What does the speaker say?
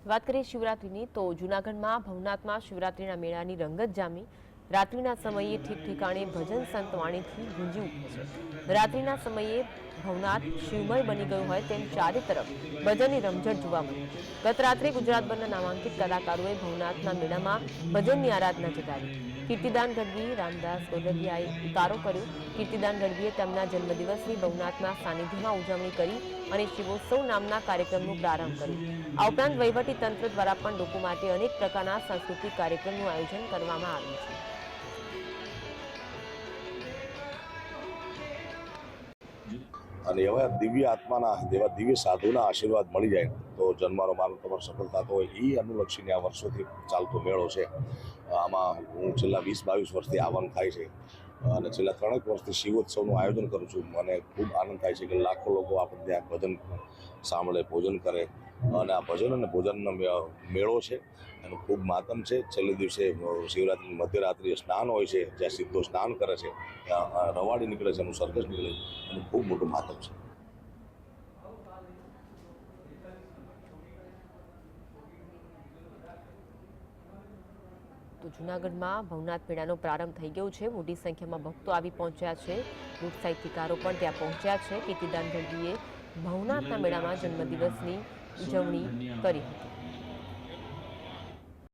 વાત કરીએ શિવરાત્રીની તો જૂનાગઢમાં ભવનાથમાં શિવરાત્રીના મેળાની રંગત જામી રાત્રિના સમયે ઠીક ઠેકાણે ભજન સંત વાણીથી ગુંજી ઉઠે છે। રાત્રિના સમયે ભવનાથ શિવમય બની ગયું હોય તેમ ચારે તરફ ભજનની રમઝટ જોવા મળી। ગત રાત્રે ગુજરાતભરના નામાંકિત કલાકારોએ ભવનાથના મેળામાં ભજનની આરાધના જગાવી। કીર્તિદાન ગઢવી રામદાસ ગોરડિયાએ ઉતારો કર્યો। કીર્તિદાન ગઢવીએ તેમના જન્મદિવસની ભવનાથના સાનિધ્યમાં ઉજવણી કરી અને શિવોત્સવ નામના કાર્યક્રમનો પ્રારંભ કર્યો। આ ઉપરાંત વહીવટી તંત્ર દ્વારા પણ લોકો માટે અનેક પ્રકારના સાંસ્કૃતિક કાર્યક્રમનું આયોજન કરવામાં આવ્યું છે। અને એવા દિવ્ય આત્માના એવા દિવ્ય સાધુના આશીર્વાદ મળી જાય તો જન્મારો મારો તમારો સફળ થતો હોય એ અનુલક્ષીને આ વર્ષોથી ચાલતો મેળો છે। આમાં હું છેલ્લા 20-22 વર્ષથી આવવાનું થાય છે અને છેલ્લા 3 વર્ષથી શિવોત્સવનું આયોજન કરું છું। મને ખૂબ આનંદ થાય છે કે લાખો લોકો આપણે ત્યાં ભજન સાંભળે, ભોજન કરે અને આ ભજન અને ભોજનનો મેળો છે એનું ખૂબ માતમ છે। છેલ્લે દિવસે શિવરાત્રિની મધ્યરાત્રિએ સ્નાન હોય છે, જ્યાં સિદ્ધો સ્નાન કરે છે, ત્યાં રવાડી નીકળે છે, એનું સરઘસ નીકળે છે, એનું ખૂબ મોટું માતમ છે। તો જૂનાગઢમાં ભવનાથ મેળાનો પ્રારંભ થઈ ગયો છે। મોટી સંખ્યામાં ભક્તો આવી પહોંચ્યા છે। લોક સાહિત્યકારો પણ ત્યાં પહોંચ્યા છે। કીર્તિદાન ગઢવીએ ભવનાથના મેળામાં જન્મદિવસની ઉજવણી કરી હતી।